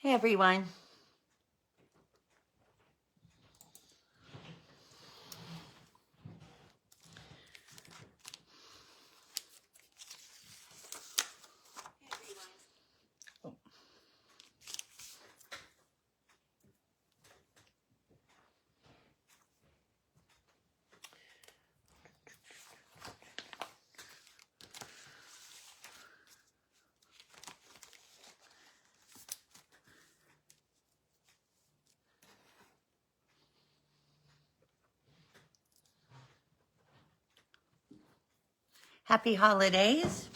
Hey everyone. Happy holidays.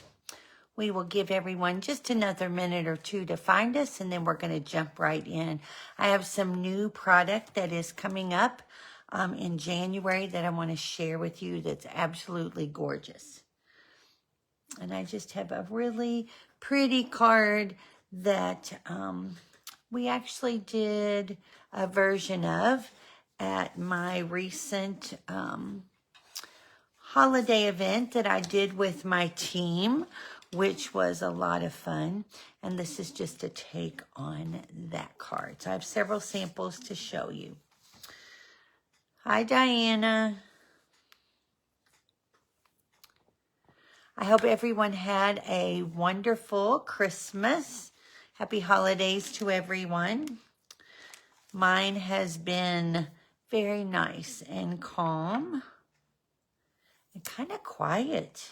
We will give everyone just another minute or two to find us, and then we're going to jump right in. I have some new product that is coming up in January that I want to share with you that's absolutely gorgeous. And I just have a really pretty card that we actually did a version of at my recent holiday event that I did with my team, which was a lot of fun. And this is just a take on that card. So I have several samples to show you. Hi, Diana. I hope everyone had a wonderful Christmas. Happy holidays to everyone. Mine has been very nice and calm and kind of quiet.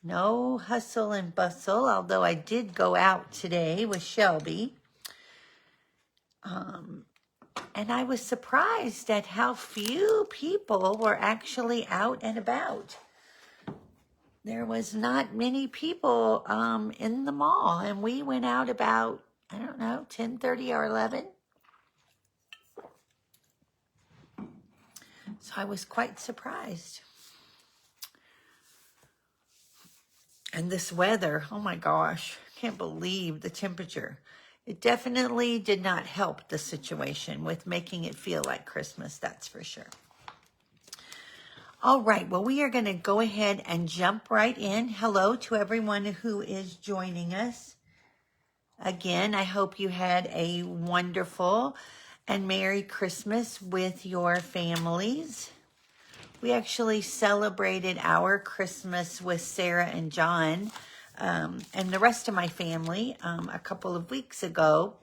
No hustle and bustle, although I did go out today with Shelby. And I was surprised at how few people were actually out and about. There was not many people in the mall, and we went out about, I don't know, 10:30 or 11. So I was quite surprised. And this weather, oh my gosh, can't believe the temperature. It definitely did not help the situation with making it feel like Christmas, that's for sure. All right, well, we are going to go ahead and jump right in. Hello to everyone who is joining us. Again, I hope you had a wonderful and Merry Christmas with your families. We actually celebrated our Christmas with Sarah and John and the rest of my family a couple of weeks ago.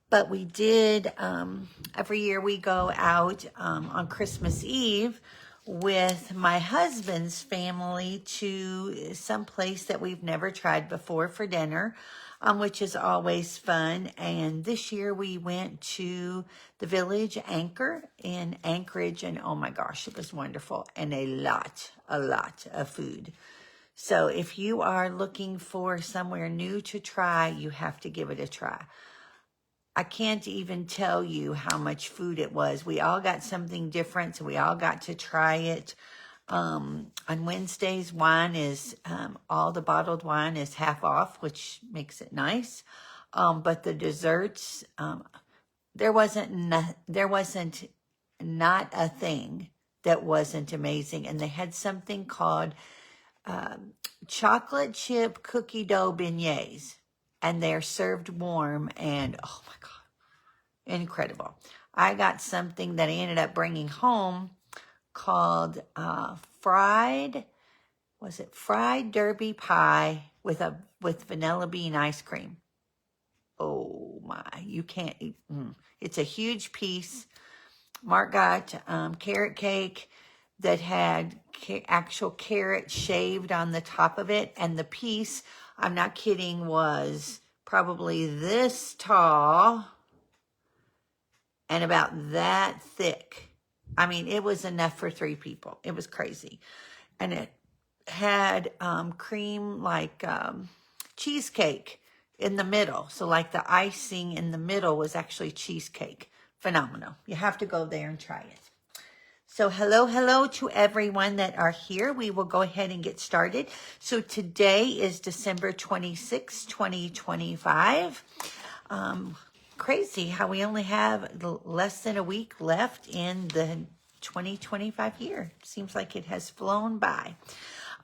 But we did, every year we go out on Christmas Eve with my husband's family to some place that we've never tried before for dinner, which is always fun. And this year we went to the Village Anchor in Anchorage, and oh my gosh, it was wonderful, and a lot of food. So if you are looking for somewhere new to try, you have to give it a try. I can't even tell you how much food it was. We all got something different, so we all got to try it. On Wednesdays, wine is, all the bottled wine is half off, which makes it nice. But the desserts, there wasn't not a thing that wasn't amazing. And they had something called chocolate chip cookie dough beignets. And they're served warm, and oh my God, incredible. I got something that I ended up bringing home called fried derby pie with vanilla bean ice cream. Oh my, you can't eat. It's a huge piece. Mark got carrot cake that had actual carrot shaved on the top of it, and the piece, I'm not kidding, was probably this tall and about that thick. I mean, it was enough for 3 people. It was crazy. And it had cream like cheesecake in the middle. So like the icing in the middle was actually cheesecake. Phenomenal. You have to go there and try it. So hello to everyone that are here. We will go ahead and get started. So today is December 26, 2025. Crazy how we only have less than a week left in the 2025 year. Seems like it has flown by.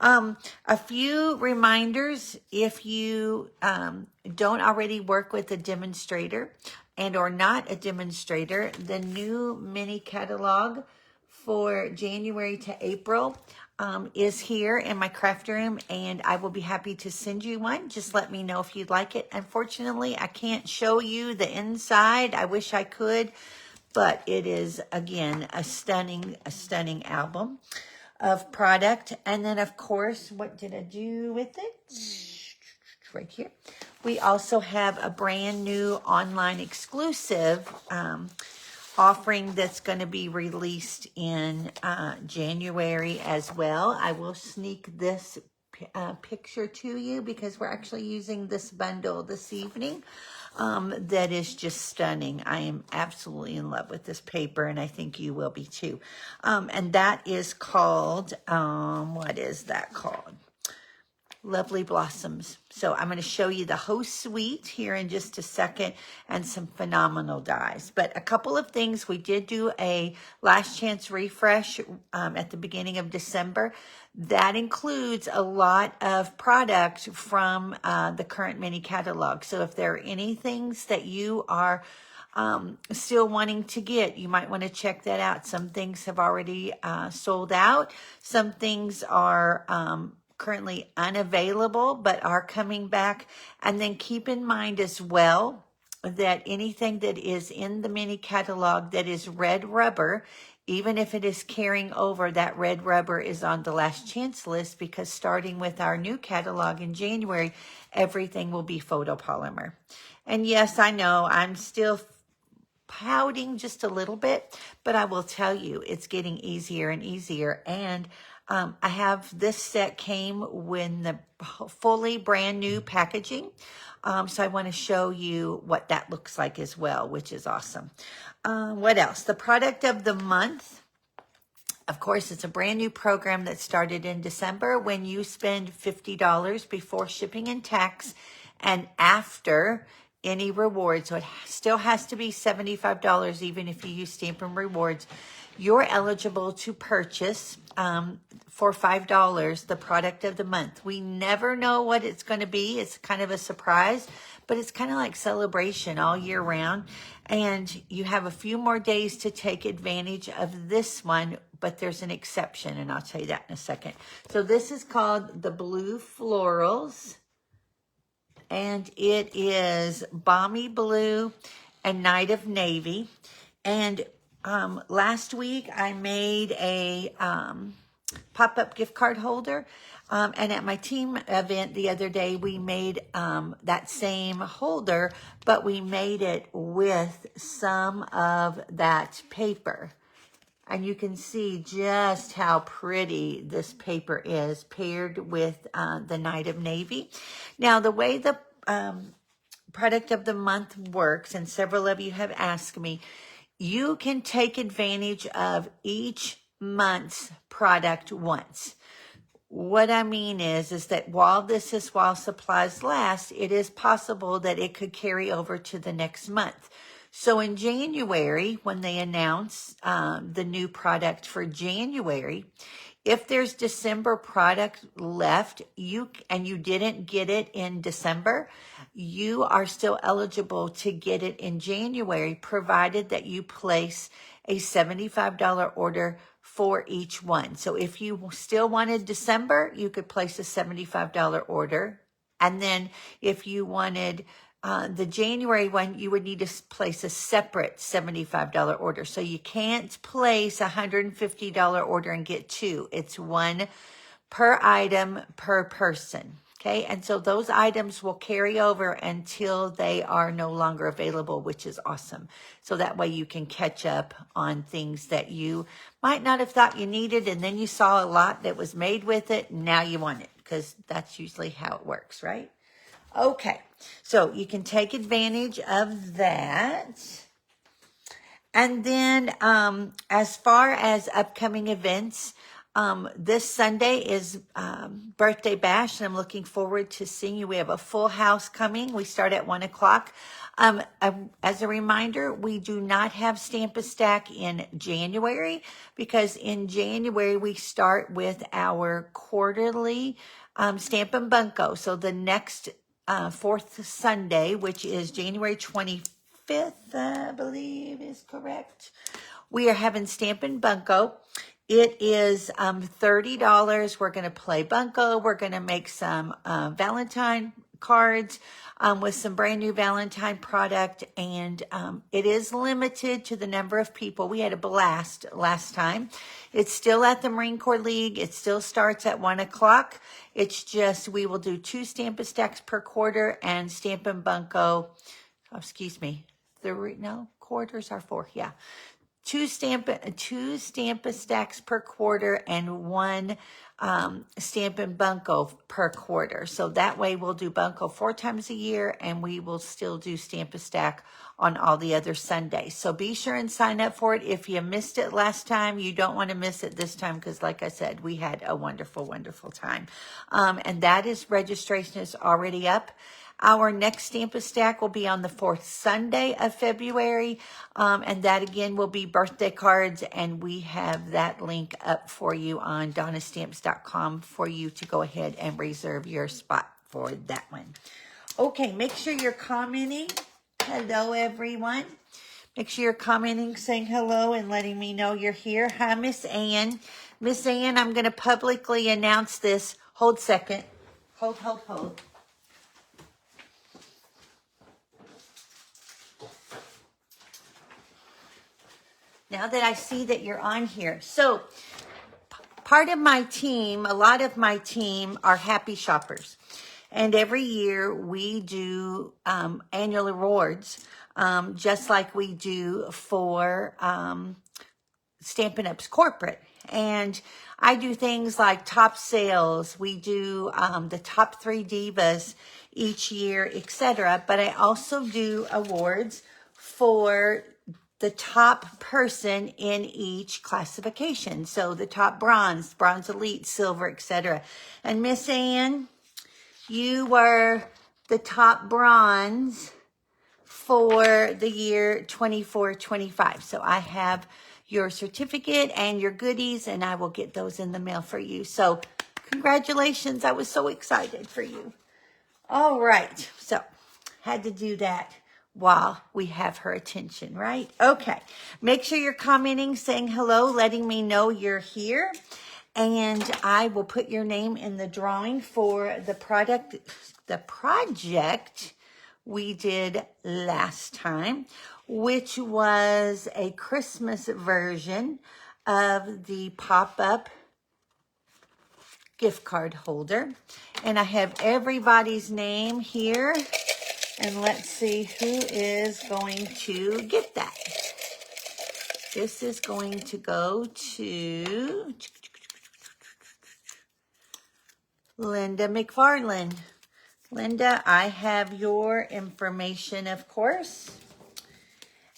A few reminders, if you don't already work with a demonstrator and or not a demonstrator, the new mini catalog for January to April is here in my craft room, and I will be happy to send you one. Just let me know if you'd like it. Unfortunately, I can't show you the inside. I wish I could, but it is, again, a stunning album of product. And then, of course, what did I do with it? Right here. We also have a brand new online exclusive offering that's going to be released in January as well. I will sneak this picture to you because we're actually using this bundle this evening. That is just stunning. I am absolutely in love with this paper, and I think you will be too. And that is called, what is that called? Lovely Blossoms. So I'm going to show you the whole suite here in just a second and some phenomenal dies. But a couple of things. We did do a last chance refresh at the beginning of December. That includes a lot of product from the current mini catalog. So if there are any things that you are still wanting to get, you might want to check that out. Some things have already sold out. Some things are currently unavailable, but are coming back. And then keep in mind as well that anything that is in the mini catalog that is red rubber, even if it is carrying over, that red rubber is on the last chance list, because starting with our new catalog in January, everything will be photopolymer. And yes, I know I'm still pouting just a little bit, but I will tell you, it's getting easier and easier. And I have this set came with the fully brand new packaging. So I want to show you what that looks like as well, which is awesome. What else? The product of the month. Of course, it's a brand new program that started in December. When you spend $50 before shipping and tax and after any rewards, so it still has to be $75 even if you use Stamp and Rewards, you're eligible to purchase for $5 the product of the month. We never know what it's going to be. It's kind of a surprise, but it's kind of like celebration all year round. And you have a few more days to take advantage of this one, but there's an exception, and I'll tell you that in a second. So this is called the Blue Florals, and it is Balmy Blue and Night of Navy. And last week I made a pop-up gift card holder. And at my team event the other day, we made that same holder, but we made it with some of that paper. And you can see just how pretty this paper is paired with the Night of Navy. Now, the way the product of the month works, and several of you have asked me, you can take advantage of each month's product once. What I mean is that while supplies last, it is possible that it could carry over to the next month. So in January, when they announce the new product for January, if there's December product left, and you didn't get it in December, you are still eligible to get it in January, provided that you place a $75 order for each one. So if you still wanted December, you could place a $75 order. And then if you wanted the January one, you would need to place a separate $75 order. So you can't place a $150 order and get two. It's one per item per person. Okay, and so those items will carry over until they are no longer available, which is awesome. So that way you can catch up on things that you might not have thought you needed, and then you saw a lot that was made with it, and now you want it, because that's usually how it works, right? Okay, so you can take advantage of that. And then as far as upcoming events, This Sunday is birthday bash, and I'm looking forward to seeing you. We have a full house coming. We start at 1 o'clock. As a reminder, we do not have Stamp a Stack in January, because in January we start with our quarterly Stamp and Bunko. So the next fourth Sunday, which is January 25th, I believe is correct, we are having Stamp and Bunko. It is $30. We're going to play Bunko. We're going to make some Valentine cards with some brand new Valentine product. And it is limited to the number of people. We had a blast last time. It's still at the Marine Corps League. It still starts at 1 o'clock. It's just we will do 2 Stamp a Stacks per quarter and Stamp and Bunko. Oh, excuse me. Quarters are 4. Yeah. 2 Stamp a Stacks per quarter and 1 Stamp and Bunko per quarter. So that way we'll do Bunko 4 times a year, and we will still do Stamp a Stack on all the other Sundays. So be sure and sign up for it. If you missed it last time, you don't want to miss it this time, because like I said, we had a wonderful, wonderful time. And that is, registration is already up. Our next Stamp a Stack will be on the 4th Sunday of February, and that again will be birthday cards, and we have that link up for you on DonnaStamps.com for you to go ahead and reserve your spot for that one. Okay, make sure you're commenting. Hello, everyone. Make sure you're commenting, saying hello, and letting me know you're here. Hi, Miss Ann. Miss Ann, I'm going to publicly announce this. Hold a second. Hold. Now that I see that you're on here. So part of my team, a lot of my team are happy shoppers. And every year we do annual awards, just like we do for Stampin' Up's corporate. And I do things like top sales. We do the top 3 divas each year, etc. But I also do awards for the top person in each classification. So the top bronze, bronze elite, silver, etc. And Miss Ann, you were the top bronze for the year 24-25. So I have your certificate and your goodies, and I will get those in the mail for you. So congratulations. I was so excited for you. All right. So had to do that while we have her attention, right? Okay. Make sure you're commenting, saying hello, letting me know you're here. And I will put your name in the drawing for the project we did last time, which was a Christmas version of the pop-up gift card holder. And I have everybody's name here. And let's see who is going to get that. This is going to go to Linda McFarland. Linda, I have your information, of course.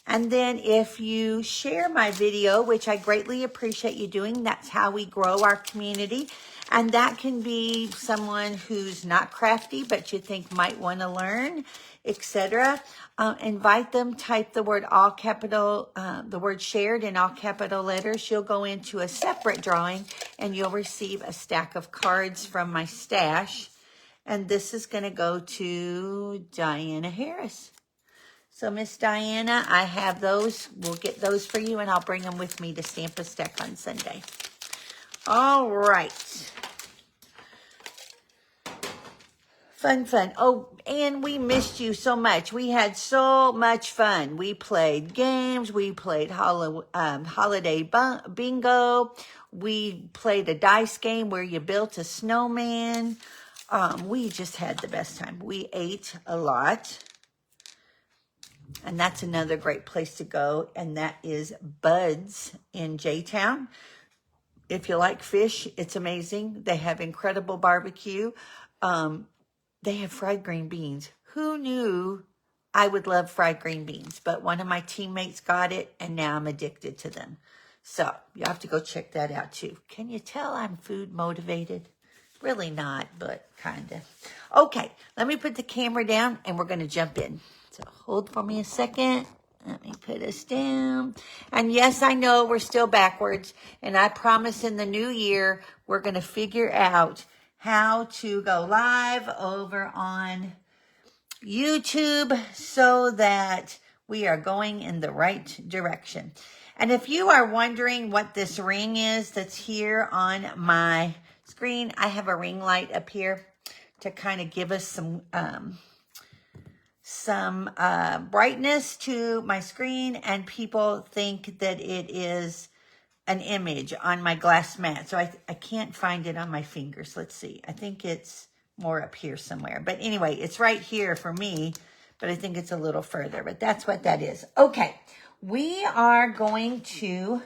And then if you share my video, which I greatly appreciate you doing, that's how we grow our community. And that can be someone who's not crafty, but you think might want to learn, etc. Invite them, type the word all capital, the word shared in all capital letters. You'll go into a separate drawing and you'll receive a stack of cards from my stash. And this is going to go to Diana Harris. So Miss Diana, I have those. We'll get those for you, and I'll bring them with me to Stamp a Stack on Sunday. All right. Fun. Oh, and we missed you so much. We had so much fun. We played games. We played holiday bingo. We played a dice game where you built a snowman. We just had the best time. We ate a lot. And that's another great place to go. And that is Bud's in J-Town. If you like fish, it's amazing. They have incredible barbecue. They have fried green beans. Who knew I would love fried green beans? But one of my teammates got it, and now I'm addicted to them. So you have to go check that out too. Can you tell I'm food motivated? Really not, but kind of. Okay, let me put the camera down and we're going to jump in. So hold for me a second. Let me put us down. And yes, I know we're still backwards. And I promise in the new year, we're going to figure out how to go live over on YouTube so that we are going in the right direction. And if you are wondering what this ring is that's here on my screen, I have a ring light up here to kind of give us some brightness to my screen, and people think that it is an image on my glass mat. So I can't find it on my fingers. Let's see. I think it's more up here somewhere. But anyway, it's right here for me, but I think it's a little further. But that's what that is. Okay, we are going to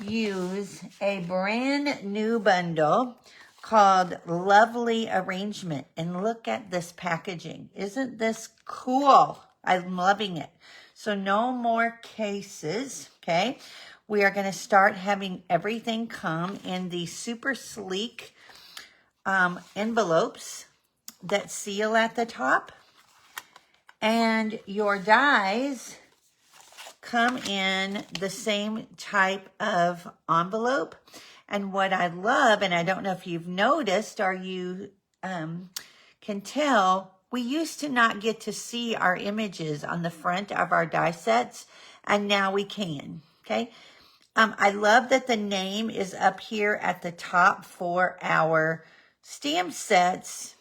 use a brand new bundle called Lovely Arrangement. And look at this packaging. Isn't this cool? I'm loving it. So no more cases, okay? We are going to start having everything come in these super sleek envelopes that seal at the top. And your dies come in the same type of envelope. And what I love, and I don't know if you've noticed or you can tell, we used to not get to see our images on the front of our die sets, and now we can, okay? I love that the name is up here at the top for our stamp sets.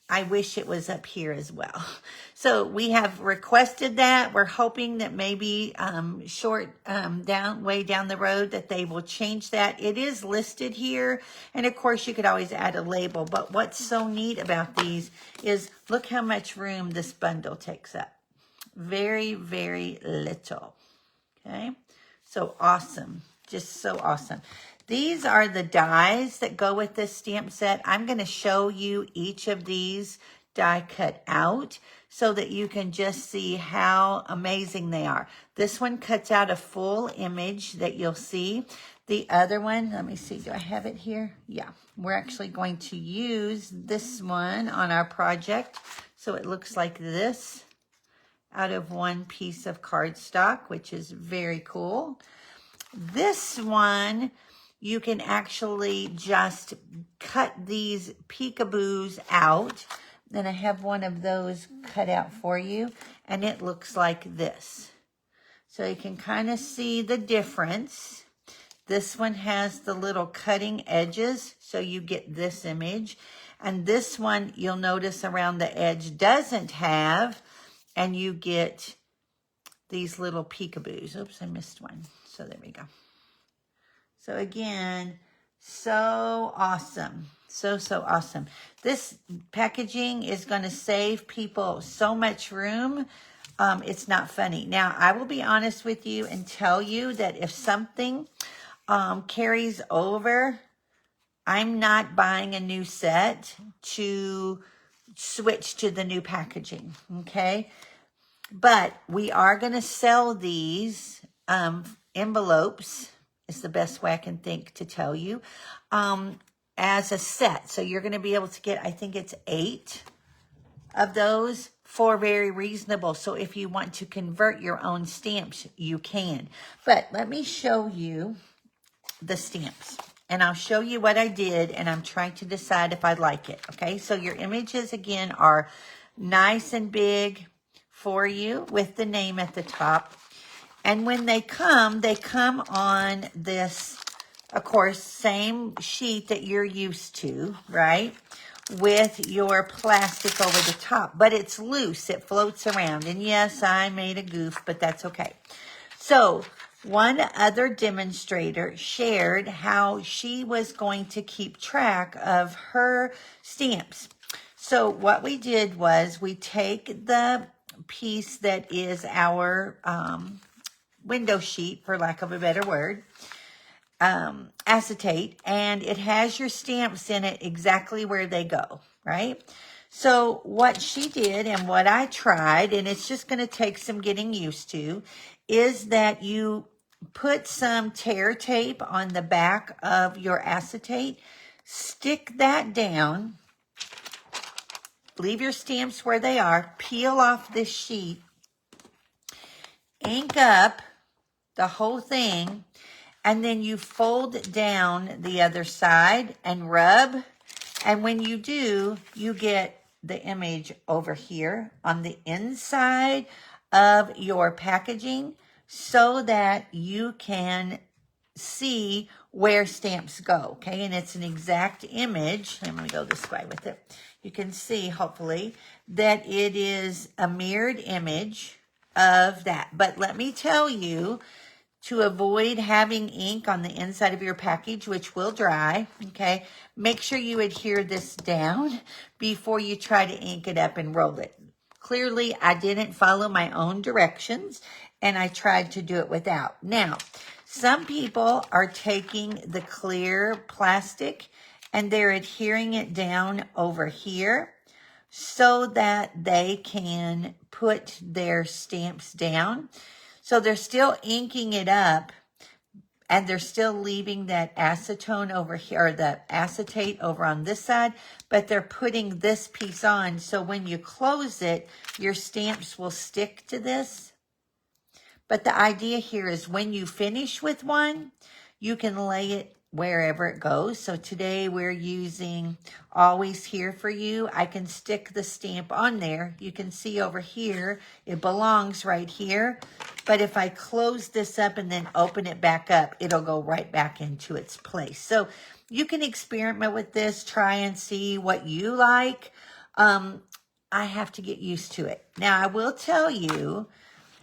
I wish it was up here as well. So we have requested that. We're hoping that maybe way down the road that they will change that. It is listed here. And of course you could always add a label. But what's so neat about these is look how much room this bundle takes up. Very, very little. Okay. So awesome. Just so awesome. These are the dies that go with this stamp set. I'm going to show you each of these die cut out so that you can just see how amazing they are. This one cuts out a full image that you'll see. The other one, let me see, do I have it here? Yeah, we're actually going to use this one on our project. So it looks like this out of one piece of cardstock, which is very cool. This one, you can actually just cut these peekaboos out. Then I have one of those cut out for you, and it looks like this. So you can kind of see the difference. This one has the little cutting edges, so you get this image. And this one, you'll notice around the edge doesn't have, and you get these little peekaboos. Oops, I missed one. So there we go. So again, so awesome. So awesome. This packaging is going to save people so much room. It's not funny. Now, I will be honest with you and tell you that if something carries over, I'm not buying a new set to switch to the new packaging, okay? But we are going to sell these envelopes, is the best way I can think to tell you, as a set. So you're going to be able to get, I think it's 8 of those for very reasonable. So if you want to convert your own stamps, you can. But let me show you the stamps. And I'll show you what I did, and I'm trying to decide if I like it. Okay, so your images, again, are nice and big for you with the name at the top. And when they come on this, of course, same sheet that you're used to, right? With your plastic over the top. But it's loose. It floats around. And yes, I made a goof, but that's okay. So one other demonstrator shared how she was going to keep track of her stamps. So what we did was we take the piece that is our window sheet, for lack of a better word, acetate, and it has your stamps in it exactly where they go, right? So what she did and what I tried, and it's just going to take some getting used to, is that you put some tear tape on the back of your acetate, stick that down, leave your stamps where they are, peel off this sheet, ink up the whole thing, and then you fold down the other side and rub. And when you do, you get the image over here on the inside of your packaging so that you can see where stamps go, okay? And it's an exact image. I'm going to go this way with it. You can see, hopefully, that it is a mirrored image of that. But let me tell you, to avoid having ink on the inside of your package, which will dry, okay, make sure you adhere this down before you try to ink it up and roll it. Clearly, I didn't follow my own directions, and I tried to do it without. Now, some people are taking the clear plastic and they're adhering it down over here so that they can put their stamps down. So they're still inking it up and they're still leaving that acetone over here, or the acetate over on this side, but they're putting this piece on. So when you close it, your stamps will stick to this. But the idea here is when you finish with one, you can lay it wherever it goes. So today we're using Always Here For You. I can stick the stamp on there. You can see over here, it belongs right here. But if I close this up and then open it back up, it'll go right back into its place. So you can experiment with this, try and see what you like. I have to get used to it. Now, I will tell you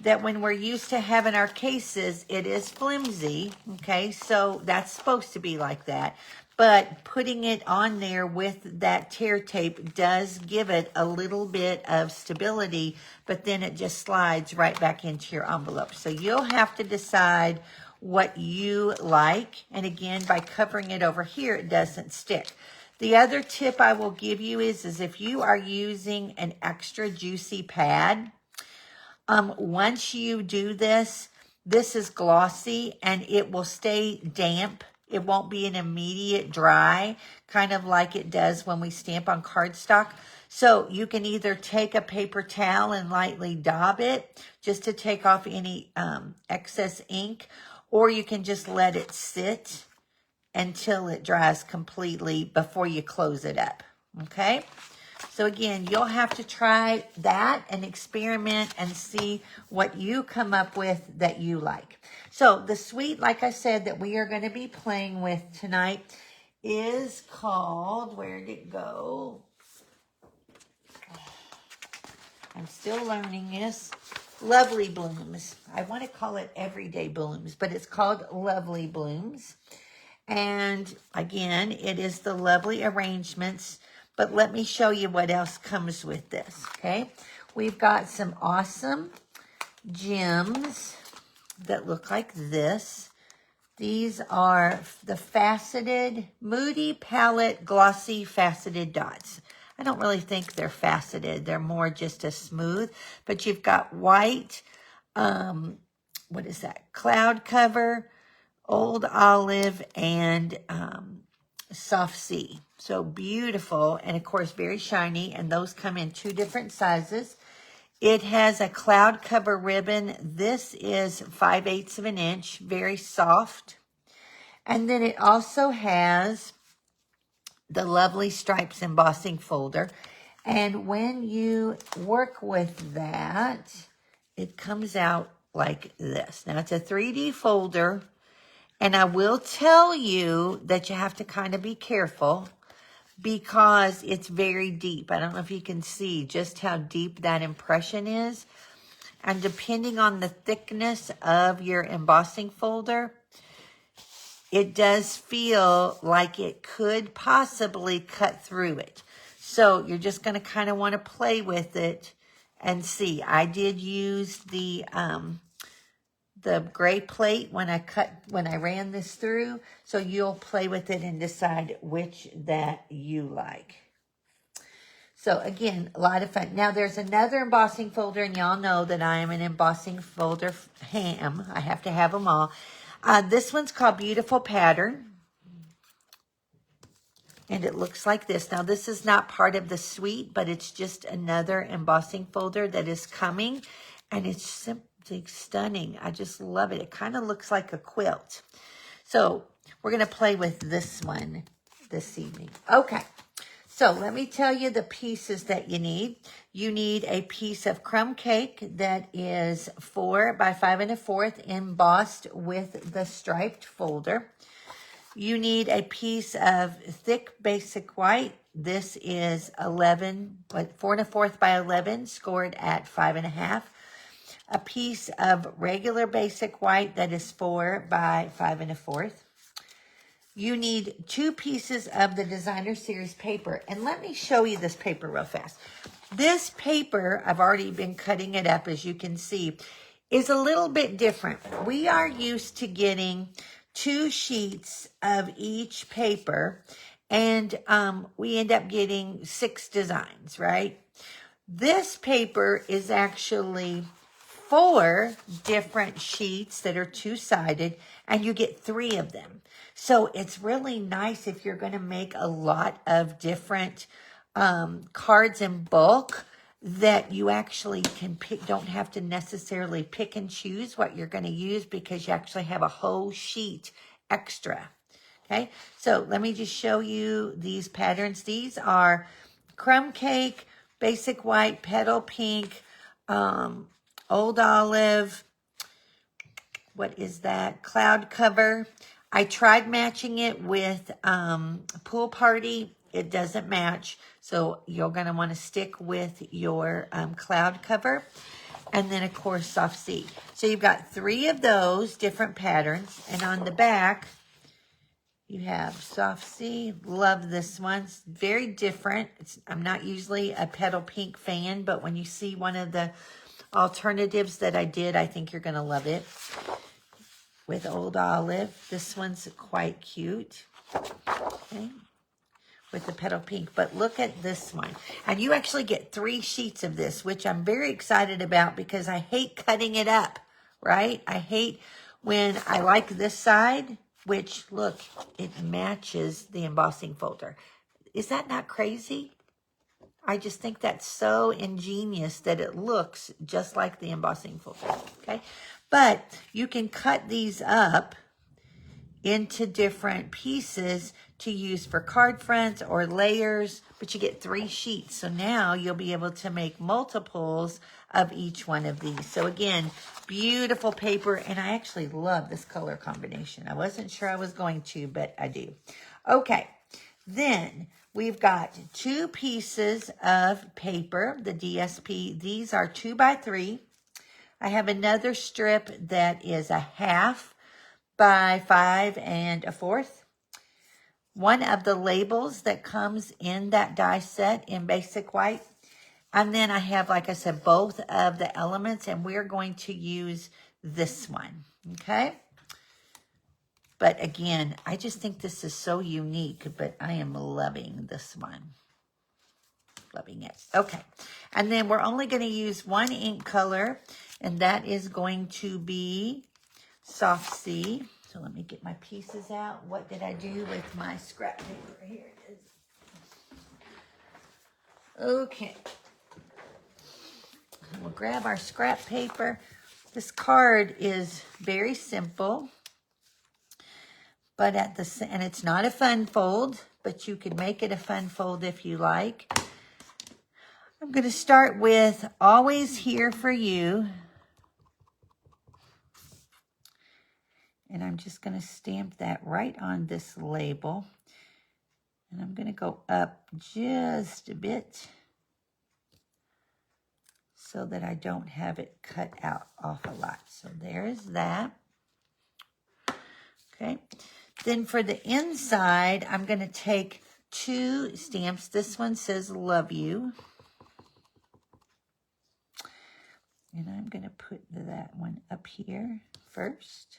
that when we're used to having our cases, it is flimsy, okay? So that's supposed to be like that. But putting it on there with that tear tape does give it a little bit of stability, but then it just slides right back into your envelope. So you'll have to decide what you like. And again, by covering it over here, it doesn't stick. The other tip I will give you is if you are using an extra juicy pad, once you do this, this is glossy and it will stay damp. It won't be an immediate dry, kind of like it does when we stamp on cardstock. So you can either take a paper towel and lightly dab it just to take off any excess ink, or you can just let it sit until it dries completely before you close it up, okay? So again, you'll have to try that and experiment and see what you come up with that you like. So the suite, like I said, that we are going to be playing with tonight is called, where did it go? I'm still learning this. Lovely Blooms. I want to call it Everyday Blooms, but it's called Lovely Blooms. And again, it is the lovely arrangements. But let me show you what else comes with this, okay? We've got some awesome gems that look like this. These are the faceted, Moody Palette Glossy Faceted Dots. I don't really think they're faceted. They're more just a smooth. But you've got white, what is that? Cloud Cover, Old Olive, and Soft Sea. So beautiful, and of course very shiny, and those come in 2 different sizes. It has a cloud cover ribbon. This is 5/8 of an inch, very soft. And then it also has the lovely stripes embossing folder. And when you work with that, it comes out like this. Now it's a 3D folder, and I will tell you that you have to kind of be careful because it's very deep. I don't know if you can see just how deep that impression is. And depending on the thickness of your embossing folder, it does feel like it could possibly cut through it. So you're just going to kind of want to play with it and see. I did use the gray plate when I ran this through, so you'll play with it and decide which that you like. So again, a lot of fun. Now there's another embossing folder, and y'all know that I am an embossing folder ham. I have to have them all. This one's called Beautiful Pattern. And it looks like this. Now, this is not part of the suite, but it's just another embossing folder that is coming. And it's simply stunning. I just love it. It kind of looks like a quilt. So, we're going to play with this one this evening. Okay. So, let me tell you the pieces that you need. You need a piece of crumb cake that is 4 by 5 1/4 embossed with the striped folder. You need a piece of thick basic white. This is 4 1/4 by 11, scored at 5 1/2. A piece of regular basic white that is 4 by 5 1/4. You need 2 pieces of the Designer Series paper. And let me show you this paper real fast. This paper, I've already been cutting it up, as you can see, is a little bit different. We are used to getting 2 sheets of each paper, and we end up getting 6 designs, right? This paper is actually 4 different sheets that are 2-sided, and you get 3 of them. So it's really nice if you're going to make a lot of different cards in bulk, that you actually can pick, don't have to necessarily pick and choose what you're going to use, because you actually have a whole sheet extra. Okay, so let me just show you these patterns. These are crumb cake, basic white, petal pink, old olive, what is that, cloud cover. I tried matching it with Pool Party. It doesn't match, so you're going to want to stick with your cloud cover. And then, of course, Soft Sea. So you've got 3 of those different patterns. And on the back, you have Soft Sea. Love this one. It's very different. I'm not usually a petal pink fan, but when you see one of the alternatives that I did, I think you're going to love it. With Old Olive. This one's quite cute. Okay. With the petal pink, but look at this one. And you actually get 3 sheets of this, which I'm very excited about, because I hate cutting it up, right? I hate when I like this side, which, look, it matches the embossing folder. Is that not crazy? I just think that's so ingenious that it looks just like the embossing folder, okay? But you can cut these up into different pieces to use for card fronts or layers, but you get 3 sheets. So now you'll be able to make multiples of each one of these. So again, beautiful paper, and I actually love this color combination. I wasn't sure I was going to, but I do. Okay, then we've got 2 pieces of paper, the DSP. These are 2 by 3. I have another strip that is 1/2 by 5 1/4. One of the labels that comes in that die set in basic white. And then I have, like I said, both of the elements, and we're going to use this one, okay? But again, I just think this is so unique, but I am loving this one. Loving it. Okay. And then we're only going to use 1 ink color, and that is going to be Soft Sea. So let me get my pieces out. What did I do with my scrap paper? Here it is. Okay. We'll grab our scrap paper. This card is very simple, but and it's not a fun fold, but you could make it a fun fold if you like. I'm going to start with Always Here for You. And I'm just going to stamp that right on this label. And I'm going to go up just a bit so that I don't have it cut out off a lot. So there's that. Okay. Then for the inside, I'm going to take 2 stamps. This one says Love You. And I'm going to put that one up here first.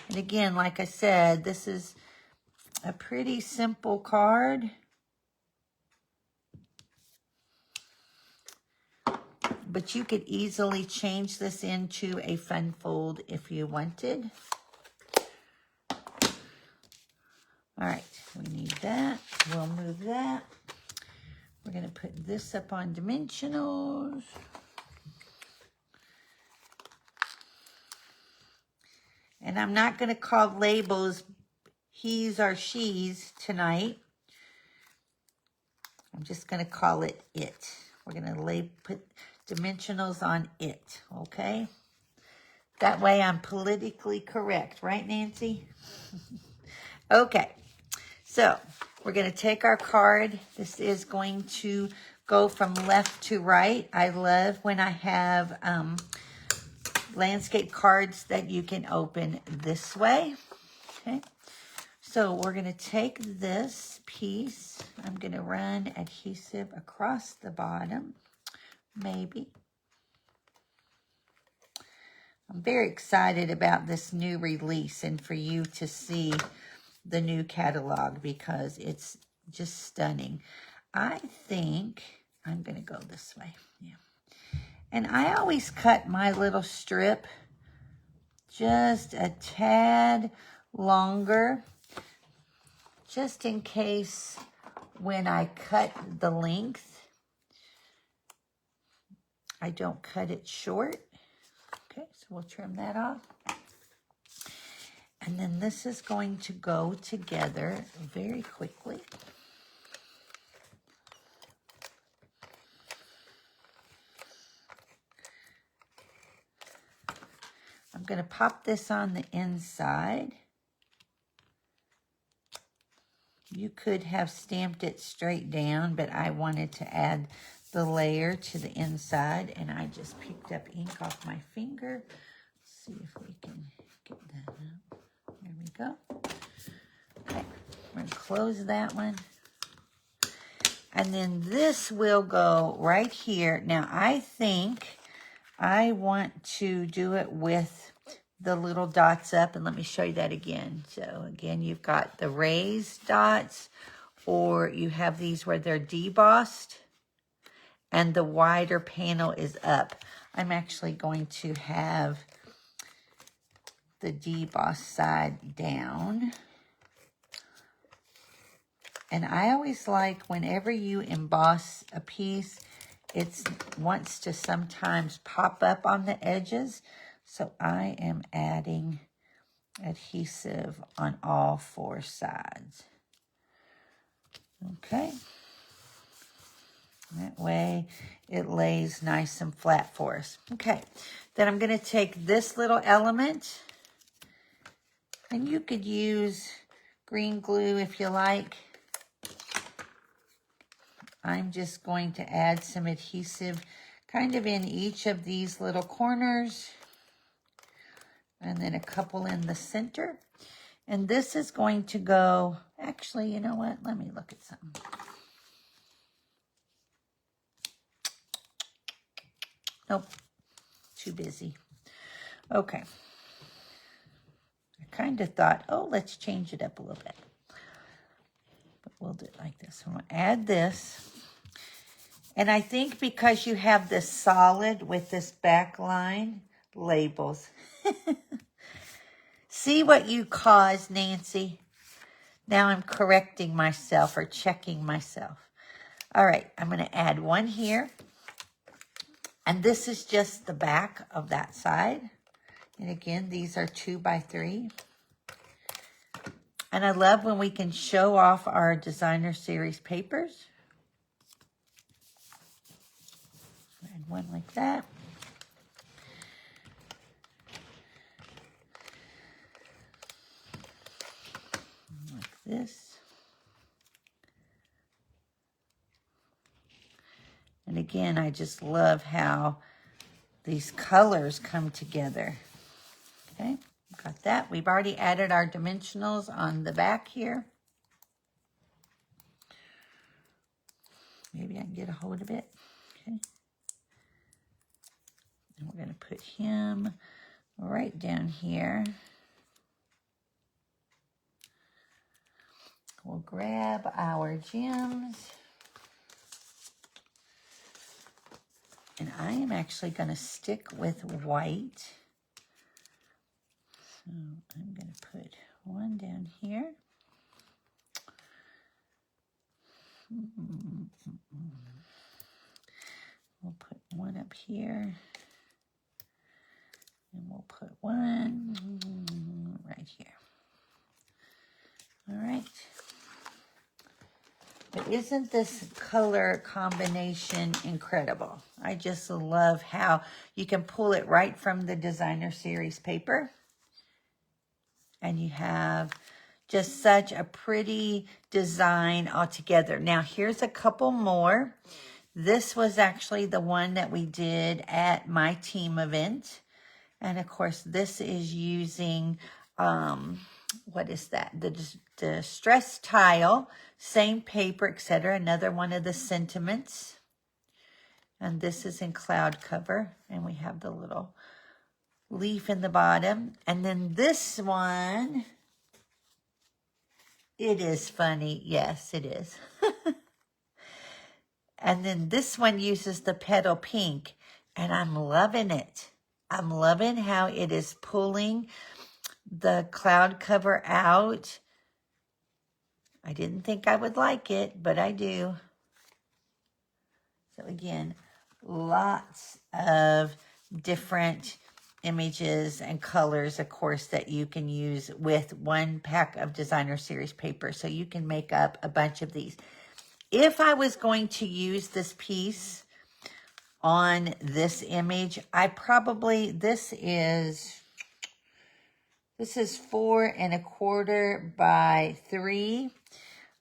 And again, like I said, this is a pretty simple card. but you could easily change this into a fun fold if you wanted. All right, we need that. We'll move that. We're going to put this up on dimensionals. And I'm not going to call labels he's or she's tonight. I'm just going to call it it. We're going to put dimensionals on it, okay? That way I'm politically correct, right, Nancy? Okay, so we're going to take our card. This is going to go from left to right. I love when I have landscape cards that you can open this way, okay? So we're going to take this piece. I'm going to run adhesive across the bottom, maybe. I'm very excited about this new release and for you to see the new catalog because it's just stunning. I think I'm going to go this way. Yeah. And I always cut my little strip just a tad longer, just in case when I cut the length, I don't cut it short. Okay, so we'll trim that off. And then this is going to go together very quickly. I'm going to pop this on the inside. You could have stamped it straight down, but I wanted to add the layer to the inside, and I just picked up ink off my finger. Let's see if we can get that out. There we go. Okay, we're going to close that one. And then this will go right here. Now, I think I want to do it with the little dots up, and let me show you that again. So again, you've got the raised dots, or you have these where they're debossed and the wider panel is up. I'm actually going to have the debossed side down. And I always like whenever you emboss a piece, it wants to sometimes pop up on the edges. So I am adding adhesive on all four sides. Okay. That way it lays nice and flat for us. Okay. Then I'm going to take this little element, and you could use green glue if you like. I'm just going to add some adhesive kind of in each of these little corners, and then a couple in the center. And this is going to go, actually, you know what? Let me look at something. Nope, too busy. Okay. I kind of thought, oh, let's change it up a little bit. But we'll do it like this. I'm going to add this. And I think because you have this solid with this back line, labels. See what you caused, Nancy? Now I'm correcting myself or checking myself. All right, I'm going to add one here. And this is just the back of that side. And again, these are 2 by 3. And I love when we can show off our designer series papers. And one like that. Like this. And again, I just love how these colors come together. Okay, got that. We've already added our dimensionals on the back here. Maybe I can get a hold of it. Okay. And we're going to put him right down here. We'll grab our gems. And I am actually going to stick with white. So I'm going to put one down here. We'll put one up here. And we'll put one right here. All right. But isn't this color combination incredible? I just love how you can pull it right from the designer series paper. And you have just such a pretty design altogether. Now, here's a couple more. This was actually the one that we did at my team event. And of course, this is using, what is that? The distress tile, same paper, etc. Another one of the sentiments. And this is in cloud cover. And we have the little leaf in the bottom. And then this one, it is funny. Yes, it is. And then this one uses the petal pink. And I'm loving it. I'm loving how it is pulling the cloud cover out. I didn't think I would like it, but I do. So again, lots of different images and colors, of course, that you can use with one pack of designer series paper. So you can make up a bunch of these. If I was going to use this piece on this image, I probably, this is 4 1/4 by 3.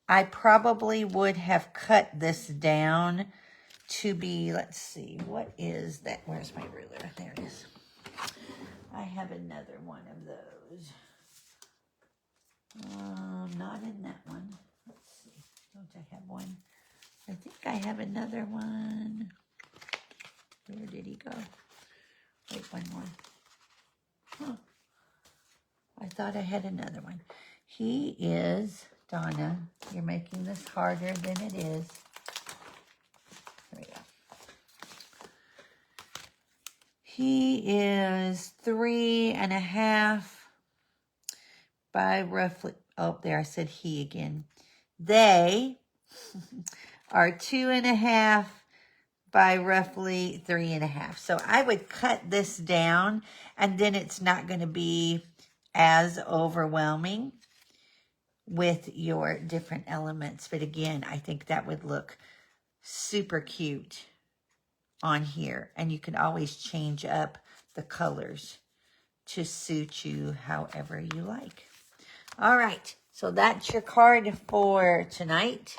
I probably would have cut this down to be, let's see, what is that? Where's my ruler? There it is. I have another one of those. Not in that one. Let's see. Don't I have one? I think I have another one. Where did he go? Wait, one more. Huh. I thought I had another one. He is, Donna, you're making this harder than it is. There we go. He is 3 1/2 by roughly, oh, there, I said he again. They are 2 1/2 by roughly 3 1/2. So I would cut this down, and then it's not going to be as overwhelming with your different elements. But again, I think that would look super cute on here. And you can always change up the colors to suit you however you like. All right, so that's your card for tonight.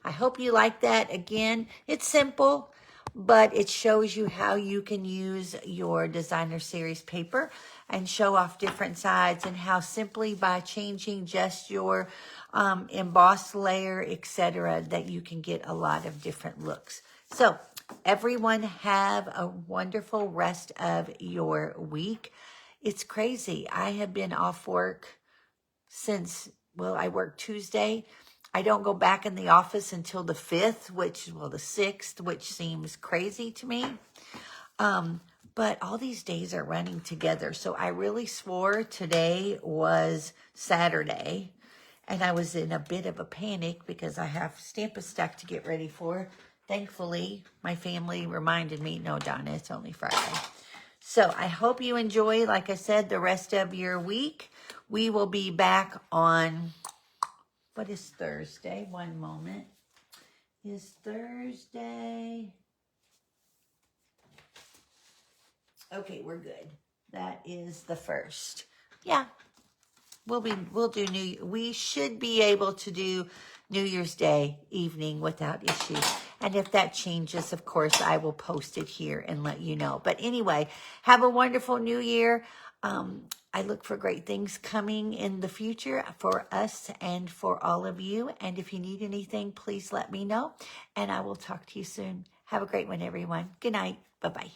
I hope you like that. Again, it's simple, but it shows you how you can use your designer series paper and show off different sides, and how simply by changing just your embossed layer, etc., that you can get a lot of different looks. So everyone have a wonderful rest of your week. It's crazy. I have been off work since, well, I work Tuesday. I don't go back in the office until the 5th, the 6th, which seems crazy to me. But all these days are running together. So I really swore today was Saturday. And I was in a bit of a panic because I have Stamp-A-Stack to get ready for. Thankfully, my family reminded me, no, Donna, it's only Friday. So I hope you enjoy, like I said, the rest of your week. We will be back on, what is Thursday? One moment. Is Thursday? Okay, we're good. That is the 1st. Yeah. We should be able to do New Year's Day evening without issue. And if that changes, of course, I will post it here and let you know. But anyway, have a wonderful new year. I look for great things coming in the future for us and for all of you. And if you need anything, please let me know. And I will talk to you soon. Have a great one, everyone. Good night. Bye-bye.